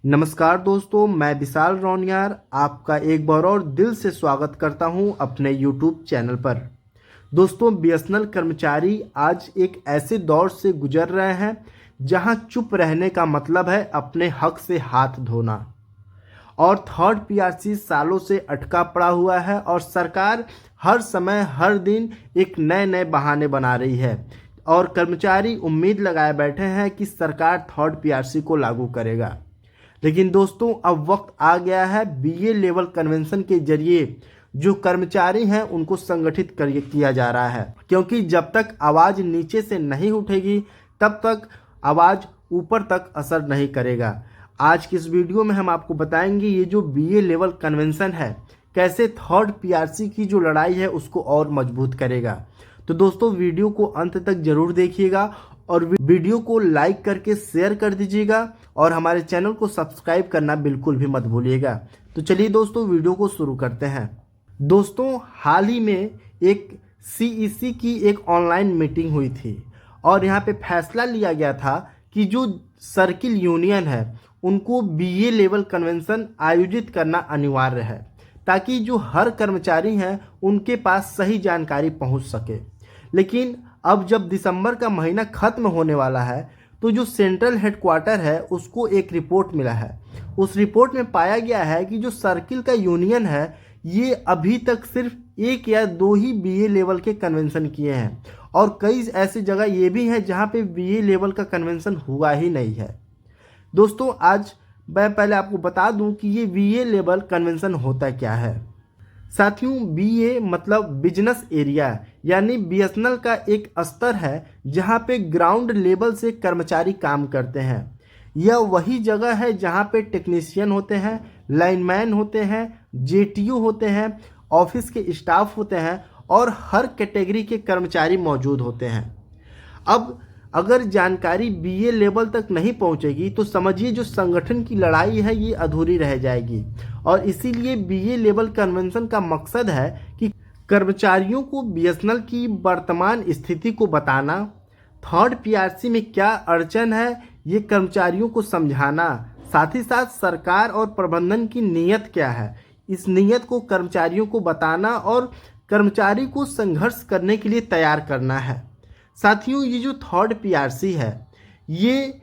नमस्कार दोस्तों, मैं विशाल रौनियार आपका एक बार और दिल से स्वागत करता हूं अपने YouTube चैनल पर। दोस्तों, बीएसएनएल कर्मचारी आज एक ऐसे दौर से गुजर रहे हैं जहां चुप रहने का मतलब है अपने हक से हाथ धोना। और थर्ड पीआरसी सालों से अटका पड़ा हुआ है और सरकार हर समय हर दिन एक नए नए बहाने बना रही है और कर्मचारी उम्मीद लगाए बैठे हैं कि सरकार थर्ड पीआरसी को लागू करेगा। लेकिन दोस्तों, अब वक्त आ गया है बीए लेवल कन्वेंशन के जरिए जो कर्मचारी हैं उनको संगठित किया जा रहा है, क्योंकि जब तक आवाज़ नीचे से नहीं उठेगी तब तक आवाज़ ऊपर तक असर नहीं करेगा। आज की इस वीडियो में हम आपको बताएंगे ये जो बीए लेवल कन्वेंशन है कैसे थर्ड पीआरसी की जो लड़ाई है उसको और मजबूत करेगा। तो दोस्तों, वीडियो को अंत तक जरूर देखिएगा और वीडियो को लाइक करके शेयर कर दीजिएगा और हमारे चैनल को सब्सक्राइब करना बिल्कुल भी मत भूलिएगा। तो चलिए दोस्तों, वीडियो को शुरू करते हैं। दोस्तों, हाल ही में एक सीईसी की एक ऑनलाइन मीटिंग हुई थी और यहाँ पे फैसला लिया गया था कि जो सर्किल यूनियन है उनको बीए लेवल कन्वेंशन आयोजित करना अनिवार्य है ताकि जो हर कर्मचारी हैं उनके पास सही जानकारी पहुँच सके। लेकिन अब जब दिसंबर का महीना खत्म होने वाला है तो जो सेंट्रल हेडक्वार्टर है उसको एक रिपोर्ट मिला है। उस रिपोर्ट में पाया गया है कि जो सर्किल का यूनियन है ये अभी तक सिर्फ एक या दो ही बीए लेवल के कन्वेंशन किए हैं और कई ऐसी जगह ये भी हैं जहां पे बीए लेवल का कन्वेंशन हुआ ही नहीं है। दोस्तों, आज मैं पहले आपको बता दूं कि ये बीए लेवल कन्वेंशन होता क्या है। साथियों, बीए मतलब बिजनेस एरिया यानी बीएसएनएल का एक स्तर है जहां पे ग्राउंड लेवल से कर्मचारी काम करते हैं। यह वही जगह है जहां पे टेक्नीशियन होते हैं, लाइनमैन होते हैं, जेटीयू होते हैं, ऑफिस के स्टाफ होते हैं और हर कैटेगरी के कर्मचारी मौजूद होते हैं। अब अगर जानकारी बीए लेवल तक नहीं पहुंचेगी तो समझिए जो संगठन की लड़ाई है ये अधूरी रह जाएगी। और इसीलिए बीए लेवल कन्वेंशन का मकसद है कि कर्मचारियों को बीएसएनएल की वर्तमान स्थिति को बताना, थर्ड पीआरसी में क्या अड़चन है ये कर्मचारियों को समझाना, साथ ही साथ सरकार और प्रबंधन की नीयत क्या है इस नीयत को कर्मचारियों को बताना और कर्मचारी को संघर्ष करने के लिए तैयार करना है। साथियों, ये जो थर्ड पीआरसी है ये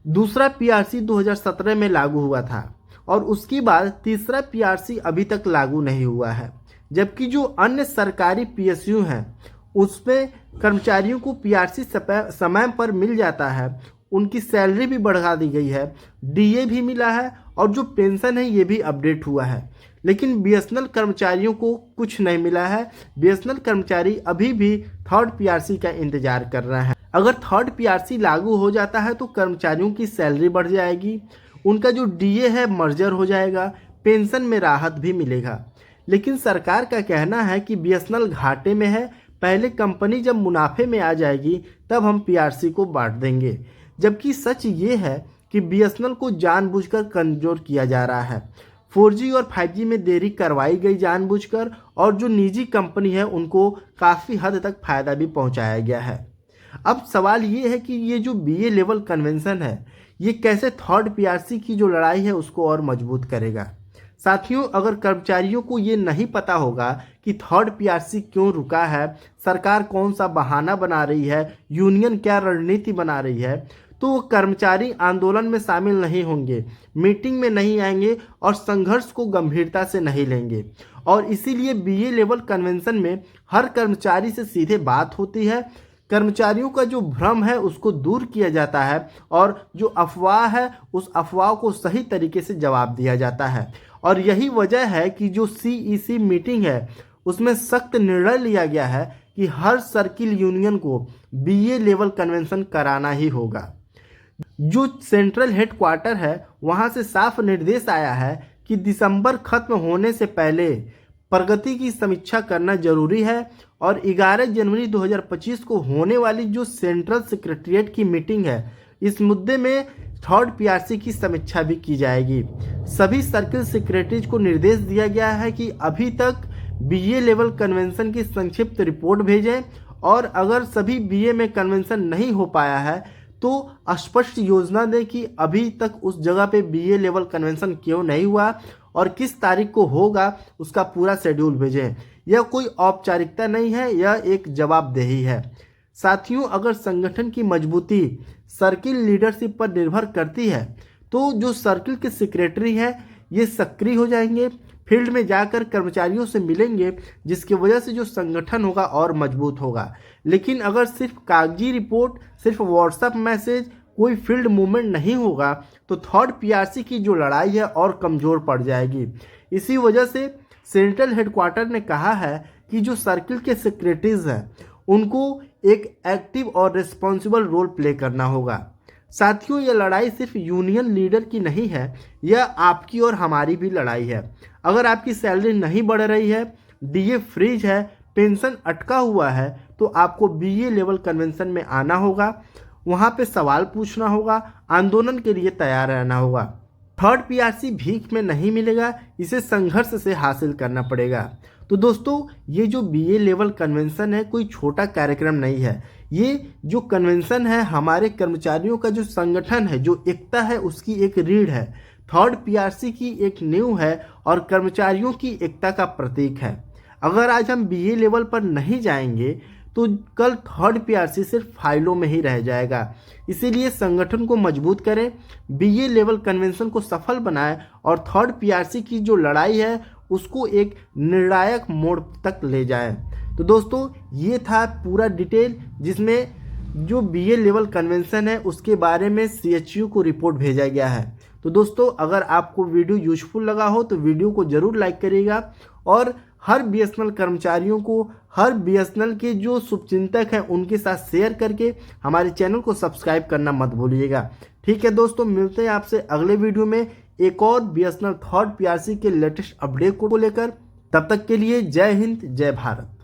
दूसरा पीआरसी 2017 में लागू हुआ था और उसके बाद तीसरा पीआरसी अभी तक लागू नहीं हुआ है। जबकि जो अन्य सरकारी पीएसयू हैं उसमें कर्मचारियों को पीआरसी समय पर मिल जाता है, उनकी सैलरी भी बढ़ा दी गई है, डीए भी मिला है और जो पेंशन है ये भी अपडेट हुआ है। लेकिन बीएसएनएल कर्मचारियों को कुछ नहीं मिला है। बीएसएनएल कर्मचारी अभी भी थर्ड पीआरसी का इंतजार कर रहे हैं। अगर थर्ड पीआरसी लागू हो जाता है तो कर्मचारियों की सैलरी बढ़ जाएगी, उनका जो डीए है मर्जर हो जाएगा, पेंशन में राहत भी मिलेगा। लेकिन सरकार का कहना है कि बीएसएनएल घाटे में है, पहले कंपनी जब मुनाफे में आ जाएगी तब हम पीआरसी को बांट देंगे। जबकि सच ये है कि बीएसएनएल को जानबूझकर कमजोर किया जा रहा है। 4G और 5G में देरी करवाई गई जानबूझकर और जो निजी कंपनी है उनको काफ़ी हद तक फ़ायदा भी पहुंचाया गया है। अब सवाल ये है कि ये जो बीए लेवल कन्वेंशन है ये कैसे थर्ड पीआरसी की जो लड़ाई है उसको और मजबूत करेगा। साथियों, अगर कर्मचारियों को ये नहीं पता होगा कि थर्ड पीआरसी क्यों रुका है, सरकार कौन सा बहाना बना रही है, यूनियन क्या रणनीति बना रही है, तो वो कर्मचारी आंदोलन में शामिल नहीं होंगे, मीटिंग में नहीं आएंगे और संघर्ष को गंभीरता से नहीं लेंगे। और इसीलिए बीए लेवल कन्वेंशन में हर कर्मचारी से सीधे बात होती है, कर्मचारियों का जो भ्रम है उसको दूर किया जाता है और जो अफवाह है उस अफवाह को सही तरीके से जवाब दिया जाता है। और यही वजह है कि जो सीईसी मीटिंग है उसमें सख्त निर्णय लिया गया है कि हर सर्किल यूनियन को बीए लेवल कन्वेंशन कराना ही होगा। जो सेंट्रल हेडक्वार्टर है वहां से साफ निर्देश आया है कि दिसंबर खत्म होने से पहले प्रगति की समीक्षा करना जरूरी है और 11 जनवरी 2025 को होने वाली जो सेंट्रल सेक्रेटेरिएट की मीटिंग है इस मुद्दे में थर्ड पीआरसी की समीक्षा भी की जाएगी। सभी सर्किल सेक्रेटरीज को निर्देश दिया गया है कि अभी तक बीए लेवल कन्वेंशन की संक्षिप्त रिपोर्ट भेजें और अगर सभी बीए में कन्वेंशन नहीं हो पाया है तो स्पष्ट योजना दें कि अभी तक उस जगह पे बीए लेवल कन्वेंशन क्यों नहीं हुआ और किस तारीख को होगा, उसका पूरा शेड्यूल भेजें। यह कोई औपचारिकता नहीं है, यह एक जवाबदेही है। साथियों, अगर संगठन की मजबूती सर्किल लीडरशिप पर निर्भर करती है तो जो सर्किल के सेक्रेटरी है ये सक्रिय हो जाएंगे, फील्ड में जाकर कर्मचारियों से मिलेंगे, जिसकी वजह से जो संगठन होगा और मजबूत होगा। लेकिन अगर सिर्फ कागजी रिपोर्ट, सिर्फ व्हाट्सएप मैसेज, कोई फील्ड मूवमेंट नहीं होगा तो थर्ड पीआरसी की जो लड़ाई है और कमज़ोर पड़ जाएगी। इसी वजह से सेंट्रल हेडक्वार्टर ने कहा है कि जो सर्किल के सेक्रेटरीज हैं उनको एक एक्टिव और रिस्पॉन्सिबल रोल प्ले करना होगा। साथियों, यह लड़ाई सिर्फ यूनियन लीडर की नहीं है, यह आपकी और हमारी भी लड़ाई है। अगर आपकी सैलरी नहीं बढ़ रही है, डीए फ्रीज है, पेंशन अटका हुआ है, तो आपको बीए लेवल कन्वेंशन में आना होगा, वहाँ पे सवाल पूछना होगा, आंदोलन के लिए तैयार रहना होगा। थर्ड पीआरसी भीख में नहीं मिलेगा, इसे संघर्ष से हासिल करना पड़ेगा। तो दोस्तों, ये जो बीए लेवल कन्वेंशन है कोई छोटा कार्यक्रम नहीं है। ये जो कन्वेंशन है हमारे कर्मचारियों का जो संगठन है, जो एकता है, उसकी एक रीढ़ है। थर्ड पीआरसी की एक नींव है और कर्मचारियों की एकता का प्रतीक है। अगर आज हम बीए लेवल पर नहीं जाएंगे तो कल थर्ड पीआरसी सिर्फ फाइलों में ही रह जाएगा। इसीलिए संगठन को मजबूत करें, बीए लेवल कन्वेंशन को सफल बनाएं और थर्ड पीआरसी की जो लड़ाई है उसको एक निर्णायक मोड़ तक ले जाएं। तो दोस्तों, ये था पूरा डिटेल जिसमें जो बीए लेवल कन्वेंशन है उसके बारे में सीएचयू को रिपोर्ट भेजा गया है। तो दोस्तों, अगर आपको वीडियो यूजफुल लगा हो तो वीडियो को ज़रूर लाइक करिएगा और हर बीएसएनएल कर्मचारियों को, हर बीएसएनएल के जो शुभचिंतक हैं उनके साथ शेयर करके हमारे चैनल को सब्सक्राइब करना मत भूलिएगा। ठीक है दोस्तों, मिलते हैं आपसे अगले वीडियो में एक और बीएसएनएल थर्ड पीआरसी के लेटेस्ट अपडेट को लेकर। तब तक के लिए जय हिंद, जय भारत।